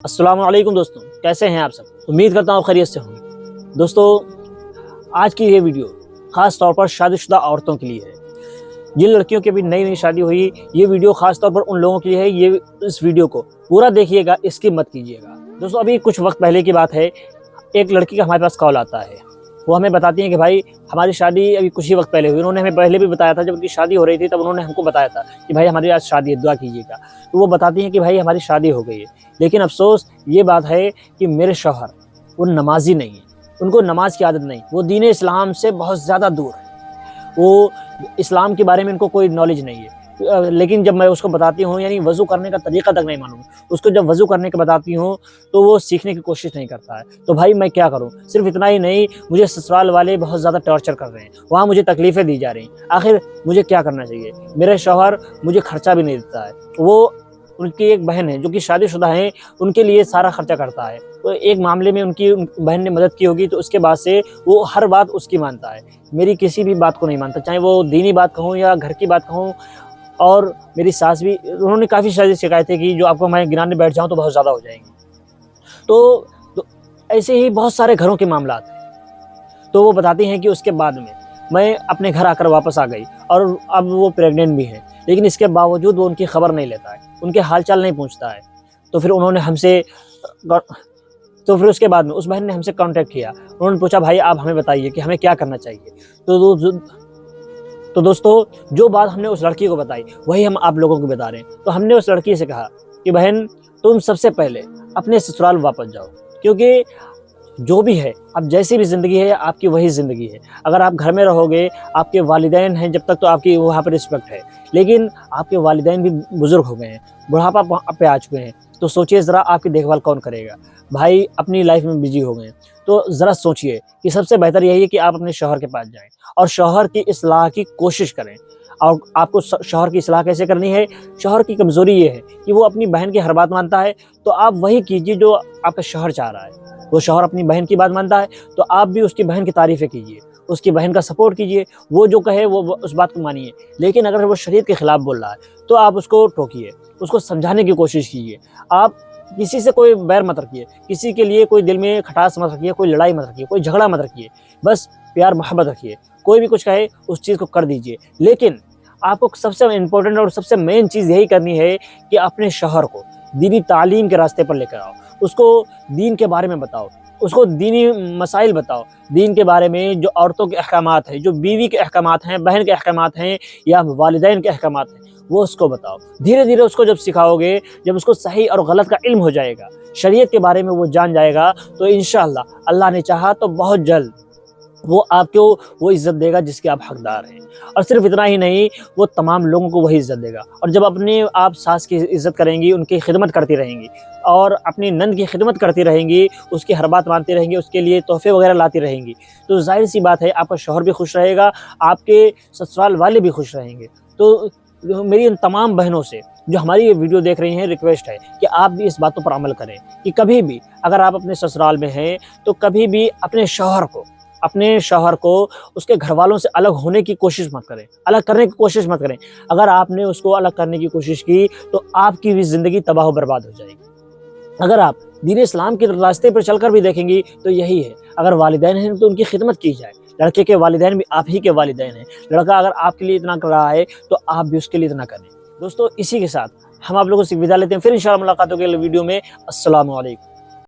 अस्सलाम वालेकुम दोस्तों, कैसे हैं आप सब। उम्मीद करता हूँ खैरियत से होंगे। दोस्तों, आज की ये वीडियो ख़ास तौर पर शादीशुदा औरतों के लिए है। जिन लड़कियों की अभी नई नई शादी हुई, ये वीडियो ख़ास तौर पर उन लोगों के लिए है। ये इस वीडियो को पूरा देखिएगा, स्किप मत कीजिएगा। दोस्तों, अभी कुछ वक्त पहले की बात है, एक लड़की का हमारे पास कॉल आता है। वो हमें बताती हैं कि भाई, हमारी शादी अभी कुछ ही वक्त पहले हुई। उन्होंने हमें पहले भी बताया था, जब उनकी शादी हो रही थी तब उन्होंने हमको बताया था कि भाई हमारी आज शादी है, दुआ कीजिएगा। तो वो बताती हैं कि भाई हमारी शादी हो गई है, लेकिन अफ़सोस ये बात है कि मेरे शौहर वो नमाज़ी नहीं है, उनको नमाज की आदत नहीं, वो दीन इस्लाम से बहुत ज़्यादा दूर है। वो इस्लाम के बारे में इनको कोई नॉलेज नहीं है। लेकिन जब मैं उसको बताती हूँ, यानी वज़ू करने का तरीक़ा तक नहीं मालूम, उसको जब वज़ू करने का बताती हूँ तो वो सीखने की कोशिश नहीं करता है। तो भाई मैं क्या करूँ? सिर्फ़ इतना ही नहीं, मुझे ससुराल वाले बहुत ज़्यादा टॉर्चर कर रहे हैं, वहाँ मुझे तकलीफ़ें दी जा रही हैं। आखिर मुझे क्या करना चाहिए? मेरे शौहर मुझे खर्चा भी नहीं देता है। वो, उनकी एक बहन है जो कि शादीशुदा हैं, उनके लिए सारा खर्चा करता है। तो एक मामले में उनकी बहन ने मदद की होगी, तो उसके बाद से वो हर बात उसकी मानता है, मेरी किसी भी बात को नहीं मानता, चाहे वो दीनी बात कहूँ या घर की बात कहूँ। और मेरी सास भी, उन्होंने काफ़ी सारी शिकायतें की, जो आपको मैं गिनाने बैठ जाऊँ तो बहुत ज़्यादा हो जाएँगी। तो ऐसे ही बहुत सारे घरों के मामलात हैं। तो वो बताती हैं कि उसके बाद में मैं अपने घर आकर वापस आ गई और अब वो प्रेग्नेंट भी हैं, लेकिन इसके बावजूद वो उनकी खबर नहीं लेता है, उनके हाल-चाल नहीं पूछता है। तो फिर उन्होंने हमसे ग तो फिर उसके बाद में उस बहन ने हमसे कॉन्टैक्ट किया। उन्होंने पूछा, भाई आप हमें बताइए कि हमें क्या करना चाहिए? तो दो तो दोस्तों, जो बात हमने उस लड़की को बताई, वही हम आप लोगों को बता रहे हैं। तो हमने उस लड़की से कहा कि बहन, तुम सबसे पहले अपने ससुराल वापस जाओ, क्योंकि जो भी है, अब जैसी भी ज़िंदगी है, आपकी वही ज़िंदगी है। अगर आप घर में रहोगे, आपके वालिदैन हैं जब तक, तो आपकी वहाँ पर रिस्पेक्ट है। लेकिन आपके वालिदैन भी बुज़ुर्ग हो गए हैं, बुढ़ापा पे आ चुके हैं, तो सोचिए ज़रा आपकी देखभाल कौन करेगा? भाई अपनी लाइफ़ में बिज़ी हो गए हैं, तो ज़रा सोचिए कि सबसे बेहतर यही है कि आप अपने शौहर के पास जाएँ और शौहर की इस्लाह की कोशिश करें। और आपको शौहर की इस्लाह कैसे करनी है? शौहर की कमज़ोरी ये है कि वो अपनी बहन की हर बात मानता है, तो आप वही कीजिए जो आपका शौहर चाह रहा है। वो शौहर अपनी बहन की बात मानता है, तो आप भी उसकी बहन की तारीफ़ें कीजिए, उसकी बहन का सपोर्ट कीजिए, वो जो कहे वो उस बात को मानिए। लेकिन अगर वो शरीयत के खिलाफ़ बोल रहा है, तो आप उसको टोकिए, उसको समझाने की कोशिश कीजिए। आप किसी से कोई बैर मत रखिए, किसी के लिए कोई दिल में खटास मत रखिए, कोई लड़ाई मत रखिए, कोई झगड़ा मत रखिए, बस प्यार मोहब्बत रखिए। कोई भी कुछ कहे, उस चीज़ को कर दीजिए। लेकिन आपको सबसे इम्पोर्टेंट और सबसे मेन चीज़ यही करनी है कि अपने शौहर को दीनी तालीम के रास्ते पर लेकर आओ, उसको दीन के बारे में बताओ, उसको दीनी मसाइल बताओ, दीन के बारे में जो औरतों के अहकामात हैं, जो बीवी के अहकामात हैं, बहन के अहकामात हैं या वालिदैन के अहकामात हैं, वो उसको बताओ। धीरे-धीरे उसको जब सिखाओगे, जब उसको सही और गलत का इल्म हो जाएगा, शरीयत के बारे में वो जान जाएगा, तो इंशाअल्लाह अल्लाह ने चाहा तो बहुत जल्द वो आपको वो इज़्ज़त देगा जिसके आप हकदार हैं। और सिर्फ़ इतना ही नहीं, वो तमाम लोगों को वही इज़्ज़त देगा। और जब अपने आप सास की इज़्ज़त करेंगी, उनकी खिदमत करती रहेंगी और अपनी नंद की खिदमत करती रहेंगी, उसकी हर बात मानती रहेंगी, उसके लिए तोहफ़े वग़ैरह लाती रहेंगी, तो ज़ाहिर-सी बात है आपका शौहर भी खुश रहेगा, आपके ससुराल वाले भी खुश रहेंगे। तो मेरी इन तमाम बहनों से जो हमारी ये वीडियो देख रही हैं, रिक्वेस्ट है कि आप भी इस बातों पर अमल करें कि कभी भी अगर आप अपने ससुराल में हैं, तो कभी भी अपने शौहर को उसके घरवालों से अलग होने की कोशिश मत करें, अलग करने की कोशिश मत करें। अगर आपने उसको अलग करने की कोशिश की, तो आपकी भी ज़िंदगी तबाह व बर्बाद हो जाएगी। अगर आप दीन इस्लाम के रास्ते पर चलकर भी देखेंगी, तो यही है, अगर वालिदैन हैं तो उनकी खिदमत की जाए। लड़के के वालिदैन भी आप ही के वालिदैन हैं। लड़का अगर आपके लिए इतना कर रहा है, तो आप भी उसके लिए इतना करें। दोस्तों, इसी के साथ हम आप लोगों से विदा लेते हैं। फिर इंशाअल्लाह मुलाकात होगी अगले वीडियो में। अस्सलामु अलैकुम।